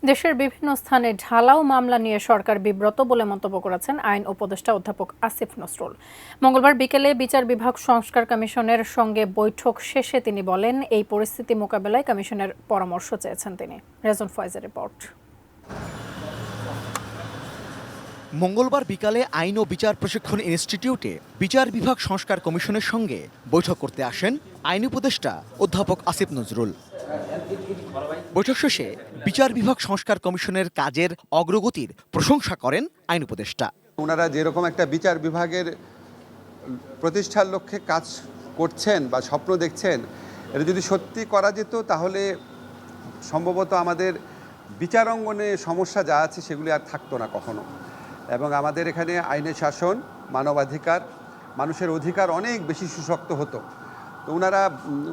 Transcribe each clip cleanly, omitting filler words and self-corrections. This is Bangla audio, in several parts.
দেশের বিভিন্ন স্থানে ঢালাও মামলা নিয়ে সরকার বিব্রত বলে মন্তব্য করেছেন আইন উপদেষ্টা অধ্যাপক আসিফ নজরুল। মঙ্গলবার বিকেলে বিচার বিভাগ সংস্কার কমিশনের সঙ্গে বৈঠক শেষে তিনি বলেন, এই পরিস্থিতি মোকাবেলায় কমিশনের পরামর্শ চেয়েছেন তিনি। রেজন ফয়েজের রিপোর্ট। মঙ্গলবার বিকালে আইন ও বিচার প্রশিক্ষণ ইনস্টিটিউটে বিচার বিভাগ সংস্কার কমিশনের সঙ্গে বৈঠক করতে আসেন আইন উপদেষ্টা অধ্যাপক আসিফ নজরুল। বৈঠক শেষে বিচার বিভাগ সংস্কার কমিশনের কাজের অগ্রগতির প্রশংসা করেন আইন উপদেষ্টা। ওনারা যেরকম একটা বিচার বিভাগের প্রতিষ্ঠার লক্ষ্যে কাজ করছেন বা স্বপ্ন দেখছেন, এটা যদি সত্যি করা যেত তাহলে সম্ভবত আমাদের বিচার অঙ্গনে সমস্যা যা আছে সেগুলি আর থাকতো না কখনো। এবং আমাদের এখানে আইনের শাসন, মানবাধিকার, মানুষের অধিকার অনেক বেশি সুশক্ত হতো। তো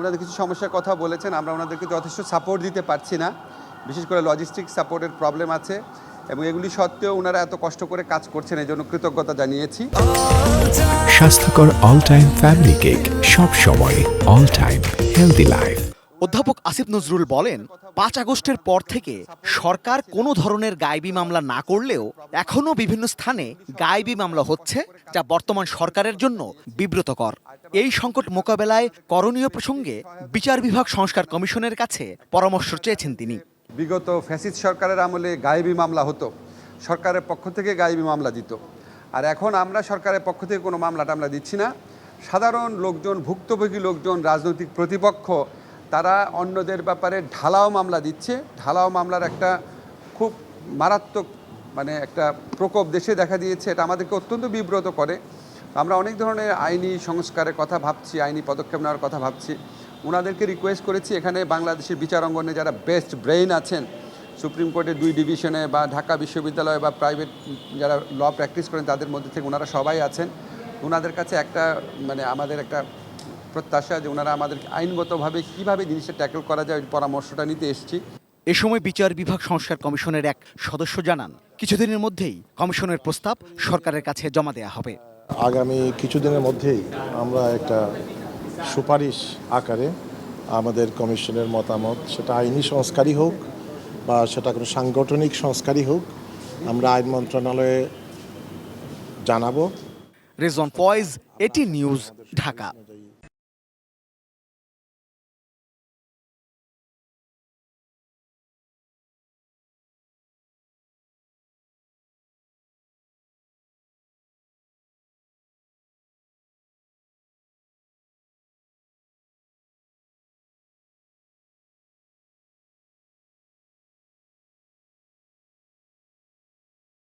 ওনাদের কিছু সমস্যার কথা বলেছেন, আমরা ওনাদেরকে যথেষ্ট সাপোর্ট দিতে পারছি না, বিশেষ করে লজিস্টিক সাপোর্টের প্রবলেম আছে, এবং এগুলি সত্ত্বেও ওনারা এত কষ্ট করে কাজ করছেন, এই জন্য কৃতজ্ঞতা জানিয়েছি। স্বাস্থ্যকর অল টাইম ফ্যামিলি কেক, সব সময় অল টাইম হেলদি লাইফ। অধ্যাপক আসিফ নজরুল বলেন, 5 আগস্টের পর থেকে সরকার কোনো ধরনের গায়েবী মামলা না করলেও এখনও বিভিন্ন স্থানে গায়েবী মামলা হচ্ছে, যা বর্তমান সরকারের জন্য বিব্রতকর। এই সংকট মোকাবেলায় করণীয় প্রসঙ্গে বিচার বিভাগ সংস্কার কমিশনের কাছে পরামর্শ চেয়েছেন তিনি। বিগত ফ্যাসিস্ট সরকারের আমলে গায়েবী মামলা হতো, সরকারের পক্ষ থেকে গায়েবী মামলা দিত। আর এখন আমরা সরকারের পক্ষ থেকে কোনো মামলা টামলা দিচ্ছি না। সাধারণ লোকজন, ভুক্তভোগী লোকজন, রাজনৈতিক প্রতিপক্ষ, তারা অন্যদের ব্যাপারে ঢালাও মামলা দিচ্ছে। ঢালাও মামলার একটা খুব মারাত্মক একটা প্রকোপ দেশে দেখা দিয়েছে। এটা আমাদেরকে অত্যন্ত বিব্রত করে। আমরা অনেক ধরনের আইনি সংস্কারের কথা ভাবছি, আইনি পদক্ষেপ নেওয়ার কথা ভাবছি। ওনাদেরকে রিকোয়েস্ট করেছি, এখানে বাংলাদেশের বিচার অঙ্গনে যারা বেস্ট ব্রেইন আছেন, সুপ্রিম কোর্টের 2 ডিভিশনে বা ঢাকা বিশ্ববিদ্যালয় বা প্রাইভেট যারা ল প্র্যাকটিস করেন, তাদের মধ্যে থেকে ওনারা সবাই আছেন। ওনাদের কাছে একটা আমাদের একটা প্রত্যাশা যে ওনারা আমাদের আইনগতভাবে কীভাবে জিনিসটা ট্যাকল করা যায়, ওই পরামর্শটা নিতে এসেছি। এ সময় বিচার বিভাগ সংস্কার কমিশনের এক সদস্য জানান, কিছুদিনের মধ্যেই কমিশনের প্রস্তাব সরকারের কাছে জমা দেওয়া হবে। আগামী কিছুদিনের মধ্যেই আমরা একটা সুপারিশ আকারে আমাদের কমিশনের মতামত, সেটা আইনি সংস্কারই হোক বা সেটা কোনো সাংগঠনিক সংস্কারই হোক, আমরা আইন মন্ত্রণালয়ে জানাবো। রেজন ফয়েজ, এটি নিউজ, ঢাকা।